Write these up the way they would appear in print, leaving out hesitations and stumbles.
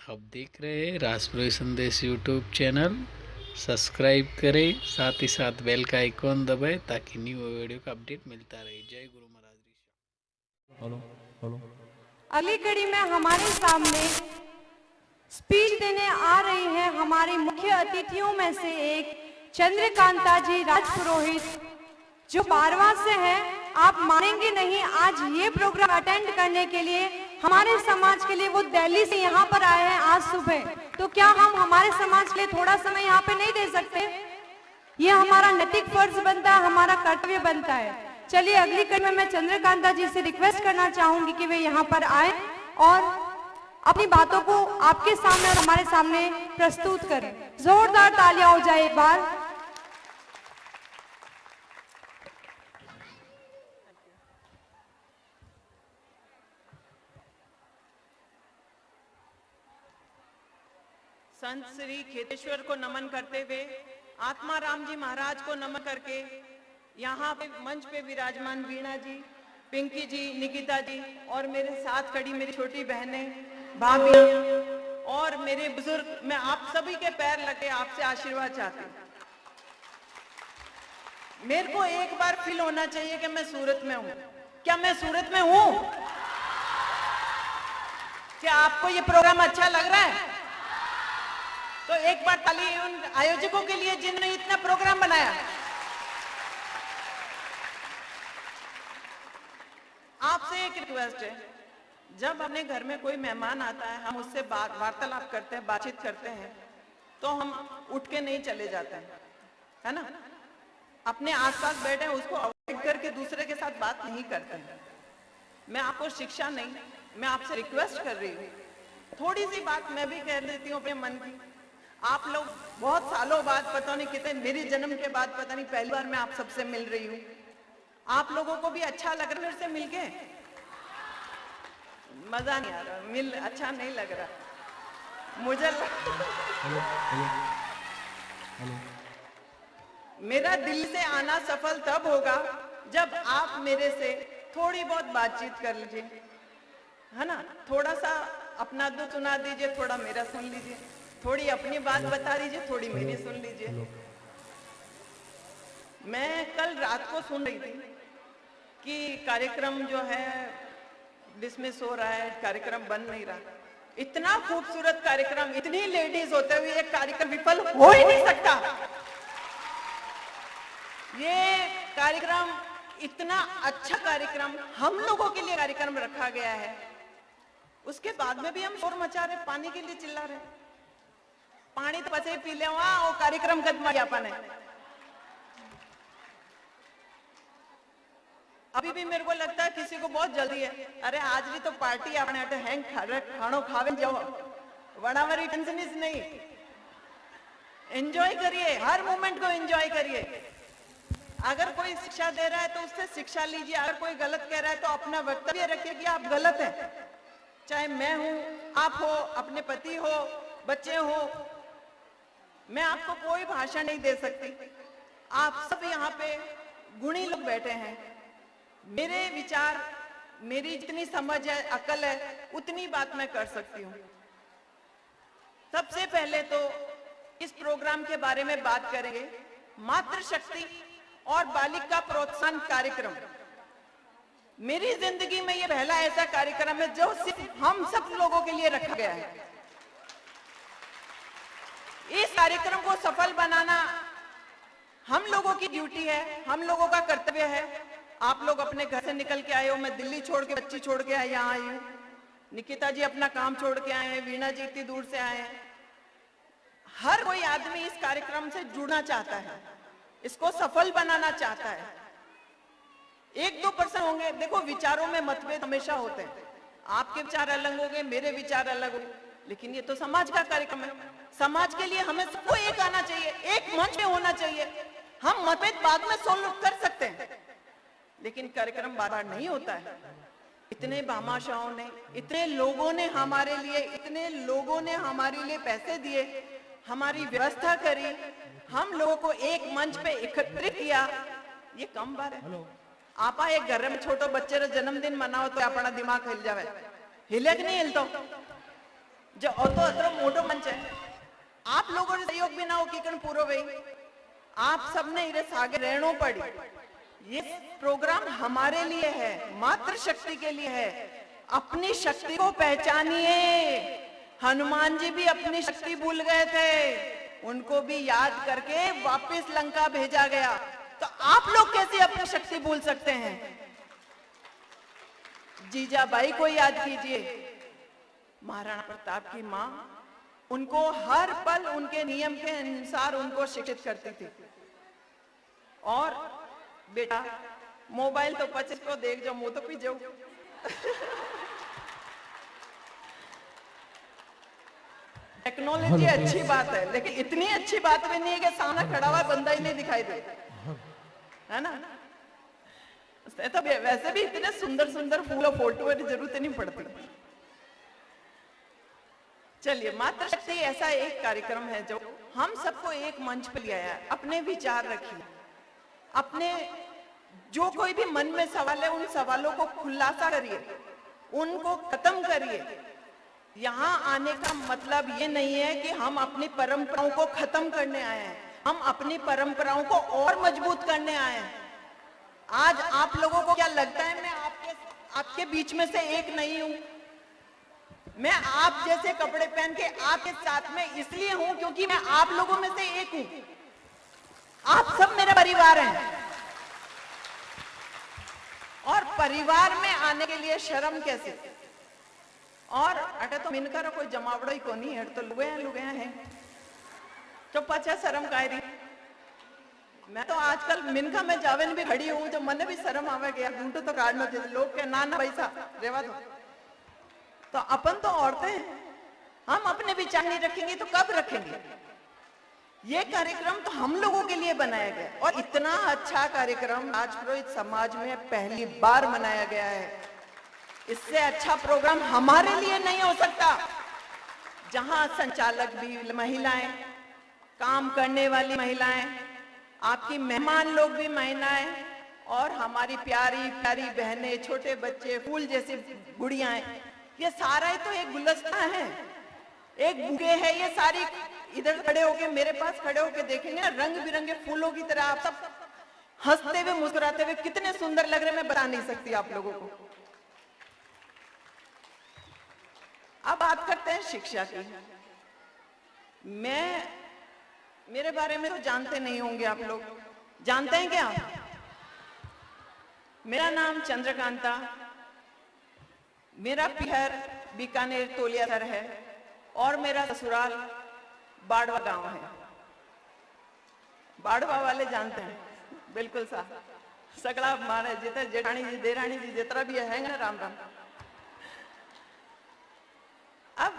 आप देख रहे हैं राष्ट्रीय संदेश यूट्यूब चैनल। सब्सक्राइब करें, साथ ही साथ बेल का आइकॉन दबाएं ताकि न्यू वीडियो का अपडेट मिलता रहे। जय गुरु महाराज। Hello hello. अगली कड़ी में हमारे सामने स्पीच देने आ रही है हमारी मुख्य अतिथियों में से एक चंद्रकांता जी राजपुरोहित, जो बारवा से है। आप मानेंगे नहीं, आज ये प्रोग्राम अटेंड करने के लिए हमारे समाज के लिए वो दिल्ली से यहाँ पर आए हैं आज सुबह। तो क्या हम हमारे समाज के लिए थोड़ा समय यहाँ पे नहीं दे सकते? ये हमारा नैतिक फर्ज बनता है, हमारा कर्तव्य बनता है। चलिए अगली कड़ी में मैं चंद्रकांता जी से रिक्वेस्ट करना चाहूंगी कि वे यहाँ पर आए और अपनी बातों को आपके सामने और हमारे सामने प्रस्तुत करें। जोरदार तालियां हो जाए एक बार। संत श्री खेतेश्वर को नमन करते हुए, आत्माराम जी महाराज को नमन करके, यहाँ पे मंच पे विराजमान वीणा जी, पिंकी जी, निकिता जी और मेरे साथ खड़ी मेरी छोटी बहनें, भाभी और मेरे बुजुर्ग, मैं आप सभी के पैर लगे आपसे आशीर्वाद चाहती हूँ। मेरे को एक बार फील होना चाहिए कि मैं सूरत में हूँ। क्या मैं सूरत में हूँ? क्या आपको ये प्रोग्राम अच्छा लग रहा है? तो एक बार ताली उन आयोजकों के लिए जिन्होंने इतना प्रोग्राम बनाया। आपसे एक रिक्वेस्ट है, जब अपने घर में कोई मेहमान आता है, हम उससे वार्तालाप करते हैं, बातचीत करते हैं, तो हम उठ के नहीं चले जाते हैं, है ना? अपने आसपास बैठे हैं उसको अवॉइड करके दूसरे के साथ बात नहीं करते हैं। मैं आपको शिक्षा नहीं, मैं आपसे रिक्वेस्ट कर रही हूँ, थोड़ी सी बात मैं भी कह देती हूँ अपने मन की। आप लोग बहुत सालों बाद, पता नहीं कितने, मेरे जन्म के बाद पता नहीं पहली बार मैं आप सबसे मिल रही हूँ। आप लोगों को भी अच्छा लग रहा है मेरे से मिलके? मजा नहीं आ रहा, अच्छा नहीं लग रहा मुझे। मेरा दिल से आना सफल तब होगा जब आप मेरे से थोड़ी बहुत बातचीत कर लीजिए, है ना? थोड़ा सा अपना दुख सुना दीजिए, थोड़ा मेरा सुन लीजिए, थोड़ी अपनी बात बता दीजिए, थोड़ी मेरी सुन लीजिए। मैं कल रात को सुन रही थी कि कार्यक्रम जो है डिसमिस हो रहा है, कार्यक्रम बन नहीं रहा। इतना खूबसूरत कार्यक्रम, इतनी लेडीज होते हुए एक कार्यक्रम विफल हो ही नहीं सकता। ये कार्यक्रम इतना अच्छा कार्यक्रम, हम लोगों के लिए कार्यक्रम रखा गया है, उसके बाद में भी हम शोर मचा रहे, पानी के लिए चिल्ला रहे। पानी तो पचे पी ले, वो कार्यक्रम अपन है। अभी भी मेरे को लगता है किसी को बहुत जल्दी है। अरे आज भी तो पार्टी अपने हैंग खानो खावे जाओ, वड़ावरी टेंशन नहीं। एंजॉय करिए, हर मोमेंट को एंजॉय करिए। अगर कोई शिक्षा दे रहा है तो उससे शिक्षा लीजिए, अगर कोई गलत कह रहा है तो अपना वक्तव्य रखिए कि आप गलत हैं। चाहे मैं हूं, आप हो, अपने पति हो, बच्चे हो, मैं आपको कोई भाषण नहीं दे सकती। आप सब यहाँ पे गुणी लोग बैठे हैं। मेरे विचार, मेरी जितनी समझ है, अकल है, उतनी बात मैं कर सकती हूँ। सबसे पहले तो इस प्रोग्राम के बारे में बात करेंगे, मातृशक्ति और बालिका प्रोत्साहन कार्यक्रम। मेरी जिंदगी में ये पहला ऐसा कार्यक्रम है जो सिर्फ हम सब लोगों के लिए रखा गया है। इस कार्यक्रम को सफल बनाना हम लोगों की ड्यूटी है, हम लोगों का कर्तव्य है। आप लोग अपने घर से निकल के आए हो, मैं दिल्ली छोड़ के, बच्ची छोड़ के यहाँ आई हूँ, निकिता जी अपना काम छोड़ के आए हैं, वीणा जी इतनी दूर से आए हैं। हर कोई आदमी इस कार्यक्रम से जुड़ना चाहता है, इसको सफल बनाना चाहता है। 1-2% होंगे, देखो विचारों में मतभेद हमेशा होते हैं, आपके विचार अलग होंगे, मेरे विचार अलग होंगे, लेकिन ये तो समाज का कार्यक्रम है। समाज के लिए हमें सबको एक आना चाहिए, एक मंच में होना चाहिए। हम मतभेद बाद में सोल्व कर सकते हैं, लेकिन कार्यक्रम बार बार नहीं होता है। इतने भामाशाहों ने, इतने लोगों ने हमारे लिए, इतने लोगों ने हमारे लिए पैसे दिए, हमारी व्यवस्था करी, हम लोगों को एक मंच पे एकत्रित किया, ये कम बार है। आप एक घर में छोटो बच्चे रो जन्मदिन मनाओ तो अपना दिमाग हिल जावे, हिले कि नहीं हिलतो? जो अतो मोटो मंच है, आप लोगों ने सहयोग भी ना हो कि पूरो भाई आप सबने इरे सागे रहनो पड़ी। ये प्रोग्राम हमारे लिए है, मातृ शक्ति के लिए है। अपनी शक्ति को पहचानिए। हनुमान जी भी अपनी शक्ति भूल गए थे, उनको भी याद करके वापस लंका भेजा गया। तो आप लोग कैसे अपनी शक्ति भूल सकते हैं? जीजाबाई को याद कीजिए, महाराणा प्रताप की मां उनको हर पल उनके नियम के अनुसार उनको शिक्षित करती थी। और बेटा मोबाइल तो 25 को देख जाओ, मुंह तो पी जाओ। टेक्नोलॉजी अच्छी बात है, लेकिन इतनी अच्छी बात भी नहीं है कि सामने खड़ा हुआ बंदा ही नहीं दिखाई दे, है ना? तो वैसे भी इतने सुंदर सुंदर फूल और फोटो की जरूरत नहीं पड़ती। चलिए, मातृशक्ति ऐसा एक कार्यक्रम है जो हम सबको एक मंच पर ले आया। अपने विचार रखिए, अपने जो कोई भी मन में सवाल है उन सवालों को खुलासा करिए, उनको खत्म करिए। यहाँ आने का मतलब ये नहीं है कि हम अपनी परंपराओं को खत्म करने आए हैं, हम अपनी परंपराओं को और मजबूत करने आए हैं। आज आप लोगों को क्या लगता है मैं आपके बीच में से एक नहीं हूं? मैं आप जैसे कपड़े पहन के आपके साथ में इसलिए हूं क्योंकि मैं आप लोगों में से एक हूं। आप सब मेरा परिवार हैं। और परिवार में आने के लिए शर्म कैसे? और अटे तो मिनकर कोई जमावड़ो ही को नहीं है, तो लुगे हैं तो पचा शर्म काय रही। मैं तो आजकल मिनका में जावेन भी खड़ी हूं, जो मन भी शर्म आवे गया घूंटो तो काटना चाहिए। लोग के ना पैसा रेवा दो। तो अपन तो औरतें हैं, हम अपने विचार नहीं रखेंगे तो कब रखेंगे? ये कार्यक्रम तो हम लोगों के लिए बनाया गया, और इतना अच्छा कार्यक्रम राजपुरोहित समाज में पहली बार मनाया गया है। इससे अच्छा प्रोग्राम हमारे लिए नहीं हो सकता, जहां संचालक भी महिलाएं, काम करने वाली महिलाएं, आपकी मेहमान लोग भी महिलाएं, और हमारी प्यारी प्यारी बहनें, छोटे बच्चे, फूल जैसी गुड़ियाएं, ये सारा ही तो एक गुलदस्ता है, एक बुके है। ये सारी इधर खड़े होके, मेरे पास खड़े होके देखेंगे ना, रंग बिरंगे फूलों की तरह आप सब हंसते हुए मुस्कुराते हुए कितने सुंदर लग रहे, मैं बता नहीं सकती आप लोगों को। अब बात करते हैं शिक्षा की। मेरे बारे में तो जानते नहीं होंगे आप लोग, जानते हैं क्या? मेरा नाम चंद्रकांता, मेरा पिहर बीकानेर तोलियासर है, और मेरा ससुराल बाड़वा गांव है। बाड़वा वाले जानते हैं, बिल्कुल सा सगड़ा मारे जितने जेठानी जी, देरानी जी, जितना भी है ना, राम राम। अब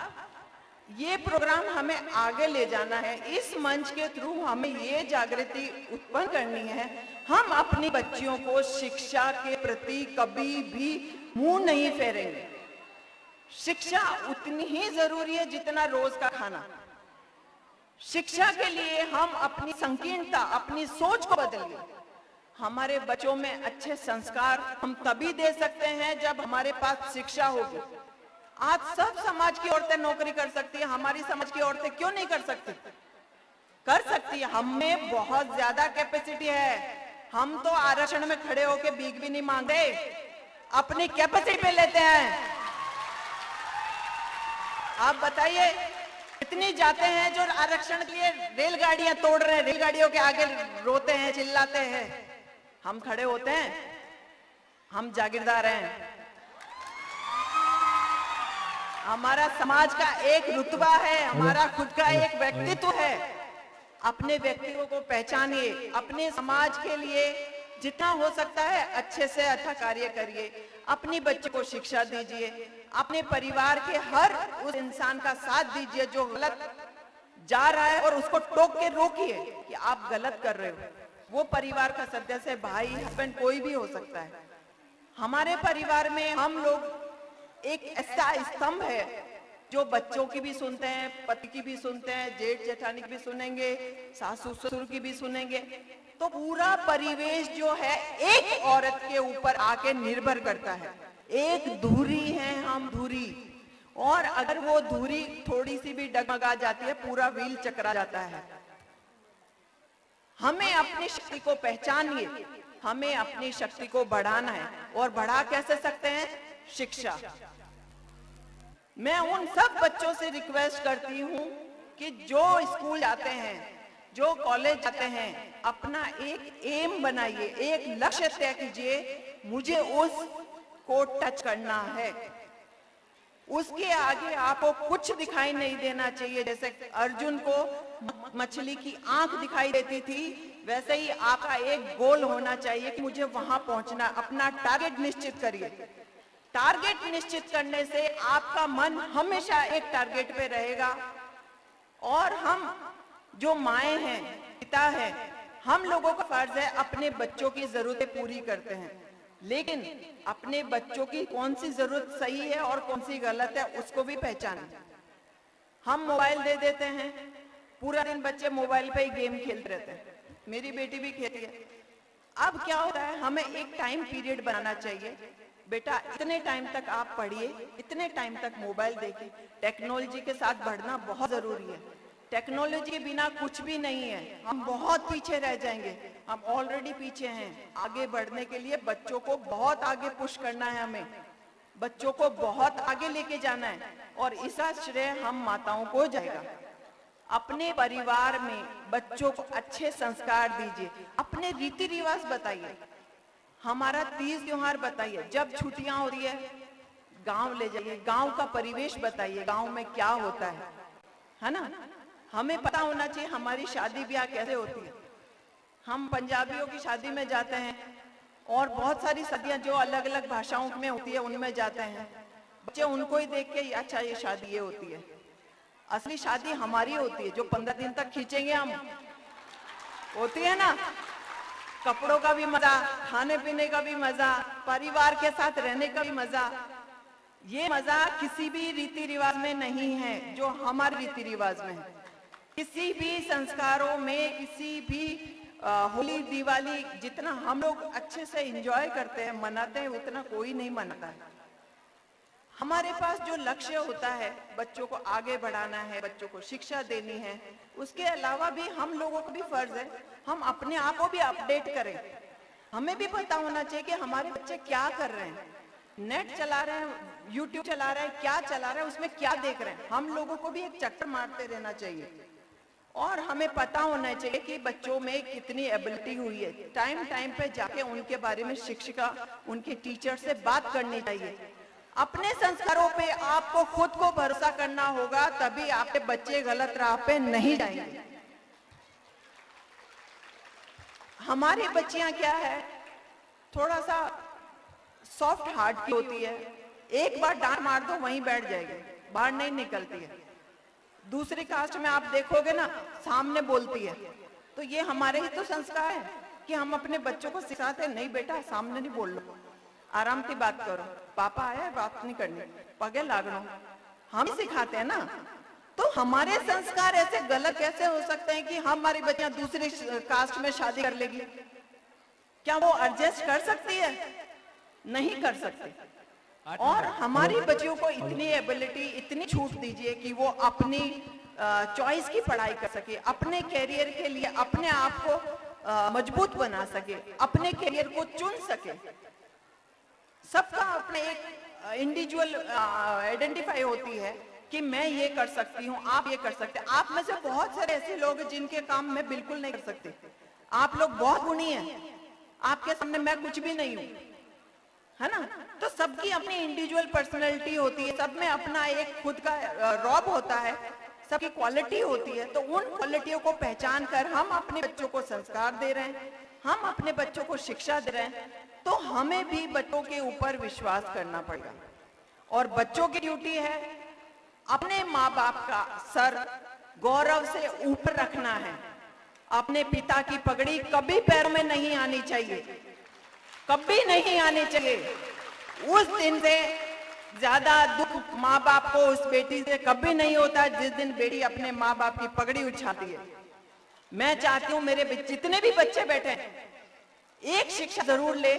ये प्रोग्राम हमें आगे ले जाना है। इस मंच के थ्रू हमें ये जागृति उत्पन्न करनी है। हम अपनी बच्चियों को शिक्षा के प्रति कभी भी मुंह नहीं फेरेंगे। शिक्षा उतनी ही जरूरी है जितना रोज का खाना। शिक्षा के लिए हम अपनी संकीर्णता, अपनी सोच को बदलिए। हमारे बच्चों में अच्छे संस्कार हम तभी दे सकते हैं जब हमारे पास शिक्षा होगी। आज सब समाज की औरतें नौकरी कर सकती है, हमारी समाज की औरतें क्यों नहीं कर सकती? कर सकती है। हम में बहुत ज्यादा कैपेसिटी है। हम तो आरक्षण में खड़े होके भीख भी नहीं मांगते, अपनी कैपेसिटी पे लेते हैं। आप बताइए, कितनी जाते हैं जो आरक्षण के लिए रेलगाड़ियां तोड़ रहे हैं, रेलगाड़ियों के आगे रोते हैं, चिल्लाते हैं। हम खड़े होते हैं, हम जागीरदार हैं। हमारा समाज का एक रुतबा है, हमारा खुद का एक व्यक्तित्व है। अपने व्यक्तित्व को पहचानिए, अपने समाज के लिए जितना हो सकता है अच्छे से अच्छा कार्य करिए। अपनी बच्चे को शिक्षा दीजिए, अपने परिवार के हर उस इंसान का साथ दीजिए जो गलत जा रहा है, और उसको टोक के रोकिए कि आप गलत कर रहे हो। वो परिवार का सदस्य, भाई, हस्बैंड, कोई भी हो सकता है। हमारे परिवार में हम लोग एक ऐसा स्तंभ है जो बच्चों की भी सुनते हैं, पति की भी सुनते हैं, जेठ जेठानी की भी सुनेंगे, सासू ससुर की भी सुनेंगे। तो पूरा परिवेश जो है एक औरत के ऊपर आके निर्भर करता है। एक धुरी है हम, धुरी। और अगर वो धुरी थोड़ी सी भी डगमगा जाती है, पूरा व्हील चकरा जाता है। हमें अपनी शक्ति को पहचानिए, हमें अपनी शक्ति को बढ़ाना है। और बढ़ा कैसे सकते हैं? शिक्षा। मैं उन सब बच्चों से रिक्वेस्ट करती हूँ कि जो स्कूल जाते हैं, जो कॉलेज जाते हैं, अपना एक एम बनाइए, एक लक्ष्य तय कीजिए, मुझे उसको टच करना है। उसके आगे आपको कुछ दिखाई नहीं देना चाहिए। जैसे अर्जुन को मछली की आंख दिखाई देती थी, वैसे ही आपका एक गोल होना चाहिए कि मुझे वहां पहुंचना। अपना टारगेट निश्चित करिए। टारगेट निश्चित करने से आपका मन हमेशा एक टारगेट पे रहेगा। और हम जो माएं हैं, पिता हैं, हम लोगों का फर्ज है अपने बच्चों की जरूरतें पूरी करते हैं, लेकिन अपने बच्चों की कौन सी जरूरत सही है और कौन सी गलत है उसको भी पहचानें। हम मोबाइल दे देते हैं, पूरा दिन बच्चे मोबाइल पे ही गेम खेलते रहते हैं। मेरी बेटी भी खेलती है। अब क्या होता है, हमें एक टाइम पीरियड बनाना चाहिए। बेटा इतने टाइम तक आप पढ़िए, इतने टाइम तक मोबाइल देखिए। टेक्नोलॉजी के साथ बढ़ना बहुत जरूरी है। टेक्नोलॉजी के बिना कुछ भी नहीं है। हम बहुत पीछे रह जाएंगे, हम ऑलरेडी पीछे हैं। आगे बढ़ने के लिए बच्चों को बहुत आगे पुश करना है, हमें बच्चों को बहुत आगे लेके जाना है। और इसका श्रेय हम माताओं को जाएगा। अपने परिवार में बच्चों को अच्छे संस्कार दीजिए, अपने रीति रिवाज बताइए। हमारा तीज त्योहार बताइए, जब छुट्टियां हो रही है गांव ले जाइए, गांव का परिवेश बताइए, गांव में क्या होता है ना। हमें पता होना चाहिए हमारी शादी ब्याह कैसे होती है। हम पंजाबियों की शादी में जाते हैं और बहुत सारी शादियां जो अलग अलग भाषाओं में होती है उनमें जाते हैं। बच्चे उनको ही देख के अच्छा ये शादी ये होती है। असली शादी हमारी होती है, जो 15 दिन तक खींचेंगे हम, होती है ना। कपड़ों का भी मजा, खाने पीने का भी मजा, परिवार के साथ रहने का भी मजा। ये मजा किसी भी रीति रिवाज में नहीं है जो हमारे रीति रिवाज में है। किसी भी संस्कारों में, किसी भी होली दिवाली जितना हम लोग अच्छे से एंजॉय करते हैं, मनाते हैं, उतना कोई नहीं मनाता है। हमारे पास जो लक्ष्य होता है, बच्चों को आगे बढ़ाना है, बच्चों को शिक्षा देनी है, उसके अलावा भी हम लोगों को भी फर्ज है हम अपने आप को भी अपडेट करें। हमें भी पता होना चाहिए कि हमारे बच्चे क्या कर रहे हैं, नेट चला रहे हैं, यूट्यूब चला रहे हैं, क्या चला रहे हैं, उसमें क्या देख रहे हैं। हम लोगों को भी एक चक्कर मारते रहना चाहिए। और हमें पता होना चाहिए कि बच्चों में कितनी एबिलिटी हुई है। टाइम टाइम पे जाके उनके बारे में शिक्षिका, उनके टीचर से बात करनी चाहिए। अपने संस्कारों पे आपको खुद को भरोसा करना होगा, तभी आपके बच्चे गलत राह पे नहीं जाएंगे। हमारी बच्चियां क्या है, थोड़ा सा सॉफ्ट हार्ट की होती है। एक बार डांट मार दो वहीं बैठ जाएगी, बाहर नहीं निकलती है। दूसरी कास्ट में आप देखोगे ना, सामने बोलती है। तो ये हमारे ही तो संस्कार है कि हम अपने बच्चों को सिखाते हैं, नहीं बेटा सामने नहीं बोल लो, आराम से बात करो, पापा आया बात नहीं करनी, पगे लागनो, हम सिखाते हैं ना। तो हमारे संस्कार ऐसे गलत कैसे हो सकते हैं कि हमारी बच्चियां दूसरी कास्ट में शादी कर लेगी? क्या वो एडजस्ट कर सकती है? नहीं कर सकती। और हमारी बच्चियों को इतनी एबिलिटी, इतनी छूट दीजिए कि वो अपनी चॉइस की पढ़ाई कर सके, अपने कैरियर के लिए अपने आप को मजबूत बना सके, अपने कैरियर को चुन सके। सबका अपने एक इंडिविजुअल आइडेंटिफाई होती है कि मैं ये कर सकती हूँ, आप ये कर सकते हैं। आप में से बहुत सारे ऐसे लोग हैं जिनके काम मैं बिल्कुल नहीं कर सकती। आप लोग बहुत गुणी हैं, आपके सामने मैं कुछ भी नहीं हूँ, है ना। तो सबकी अपनी इंडिविजुअल पर्सनैलिटी होती है, सब में अपना एक खुद का रॉब होता है, सबकी क्वालिटी होती है। तो उन क्वालिटियों को पहचान कर हम अपने बच्चों को संस्कार दे रहे हैं, हम अपने बच्चों को शिक्षा दे रहे हैं, तो हमें भी बच्चों के ऊपर विश्वास करना पड़ेगा। और बच्चों की ड्यूटी है अपने माँ बाप का सर गौरव से ऊपर रखना है। अपने पिता की पगड़ी कभी पैरों में नहीं आनी चाहिए, कभी नहीं आनी चाहिए। उस दिन से ज्यादा दुख माँ बाप को उस बेटी से कभी नहीं होता जिस दिन बेटी अपने माँ बाप की पगड़ी उछाती है। मैं चाहती हूँ मेरे जितने भी बच्चे बैठे हैं, एक शिक्षा जरूर ले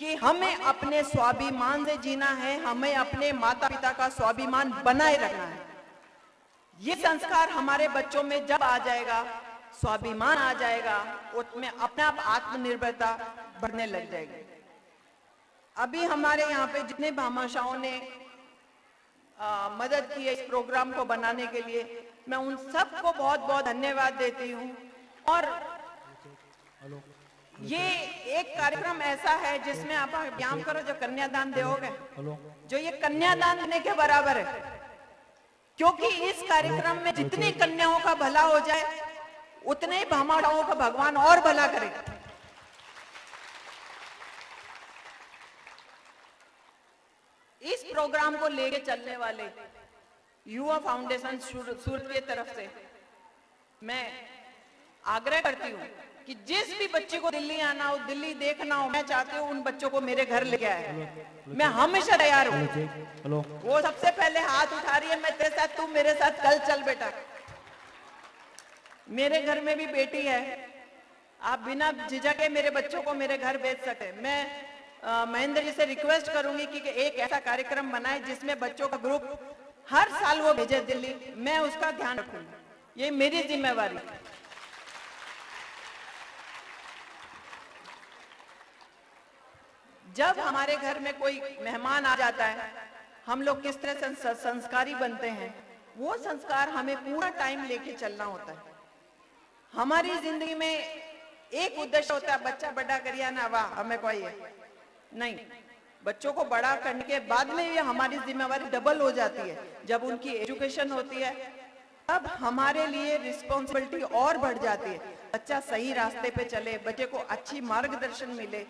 कि हमें अपने स्वाभिमान से जीना है, हमें अपने माता पिता का स्वाभिमान बनाए रखना है। ये संस्कार हमारे बच्चों में जब आ जाएगा, स्वाभिमान आ जाएगा, उसमें अपने आप आत्मनिर्भरता बढ़ने लग जाएगी। अभी हमारे यहाँ पे जितने भामाशाहों ने मदद की है इस प्रोग्राम को बनाने के लिए, मैं उन सबको बहुत बहुत धन्यवाद देती हूँ। और ये एक कार्यक्रम ऐसा है जिसमें आप व्यायाम करो, जो कन्यादान दोगे, जो ये कन्यादान देने के बराबर है, क्योंकि इस कार्यक्रम में जितनी कन्याओं का भला हो जाए उतने ही भामाशाहों का भगवान और भला करे। इस प्रोग्राम को लेके चलने वाले युवा फाउंडेशन सूरत की तरफ से मैं आग्रह करती हूँ कि जिस भी बच्चे को दिल्ली आना हो, दिल्ली देखना हो, मैं चाहती हूँ उन बच्चों को मेरे घर लेके आए। मैं हमेशा तैयार हूँ। वो सबसे पहले हाथ उठा रही है, मैं तेरे साथ, तू मेरे साथ कल चल बेटा। मेरे घर में भी बेटी है, आप बिना झिझके मेरे बच्चों को मेरे घर भेज सके। मैं महेंद्र जी से रिक्वेस्ट करूंगी कि एक ऐसा कार्यक्रम बनाए जिसमें बच्चों का ग्रुप हर साल वो भेजे दिल्ली, मैं उसका ध्यान रखूंगी, ये मेरी जिम्मेवारी। जब हमारे घर में कोई मेहमान आ जाता है, हम लोग किस तरह से संस्कारी बनते हैं, वो संस्कार हमें पूरा टाइम लेके चलना होता है। हमारी जिंदगी में एक उद्देश्य होता है, बच्चा बड़ा करिया ना, वाह हमें कोई है नहीं। बच्चों को बड़ा करने के बाद में ये हमारी जिम्मेवारी डबल हो जाती है। जब उनकी एजुकेशन होती है तब हमारे लिए रिस्पॉन्सिबिलिटी और बढ़ जाती है। बच्चा सही रास्ते पे चले, बच्चे को अच्छी मार्गदर्शन मिले,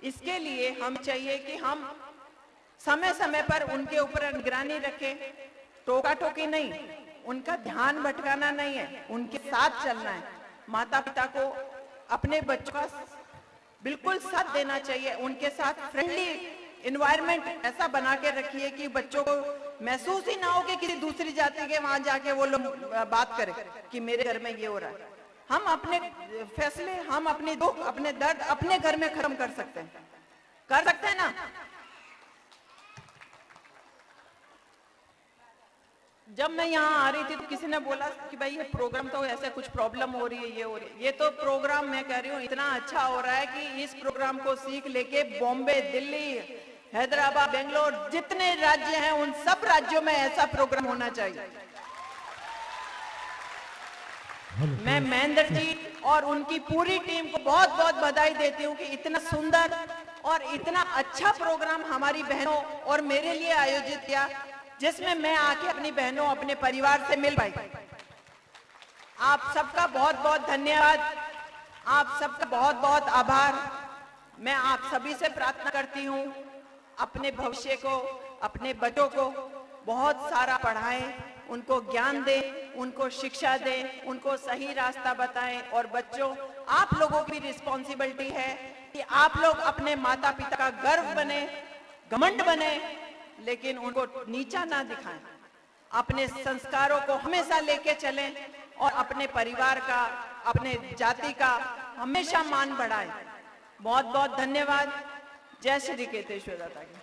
इसके लिए हम चाहिए कि हम समय समय पर उनके ऊपर निगरानी रखें। टोका टोकी नहीं, उनका ध्यान भटकाना नहीं है, उनके साथ चलना है। माता पिता को अपने बच्चों का बिल्कुल साथ देना चाहिए, उनके साथ फ्रेंडली एनवायरनमेंट ऐसा बना के रखिए कि बच्चों को महसूस ही ना हो कि किसी दूसरी जाति के वहां जाके वो लोग बात करें कि मेरे घर में ये हो रहा है। हम अपने फैसले, हम अपने दुख, अपने दर्द अपने घर में खत्म कर सकते हैं ना। जब मैं यहाँ आ रही थी तो किसी ने बोला कि भाई ये प्रोग्राम तो ऐसे कुछ प्रॉब्लम हो रही है, ये हो रही है। ये तो प्रोग्राम मैं कह रही हूँ इतना अच्छा हो रहा है कि इस प्रोग्राम को सीख लेके बॉम्बे, दिल्ली, हैदराबाद, बेंगलोर, जितने राज्य हैं उन सब राज्यों में ऐसा प्रोग्राम होना चाहिए। मैं महेंद्र जी और उनकी पूरी टीम को बहुत बहुत बधाई देती हूँ कि इतना सुंदर और इतना अच्छा प्रोग्राम हमारी बहनों और मेरे लिए आयोजित किया, जिसमें मैं आके अपनी बहनों, अपने परिवार से मिल पाई। आप सबका बहुत बहुत धन्यवाद, आप सबका बहुत बहुत आभार। मैं आप सभी से प्रार्थना करती हूँ अपने भविष्य को, अपने बच्चों को बहुत सारा पढ़ाएं, उनको ज्ञान दें, उनको शिक्षा दें, उनको सही रास्ता बताएं। और बच्चों, आप लोगों की रिस्पॉन्सिबिलिटी है कि आप लोग अपने माता पिता का गर्व बने, घमंड बने, लेकिन उनको नीचा ना दिखाएं। अपने संस्कारों को हमेशा लेके चलें और अपने परिवार का, अपने जाति का हमेशा मान बढ़ाएं। बहुत बहुत धन्यवाद। जय श्री केतेश्वर दाता की।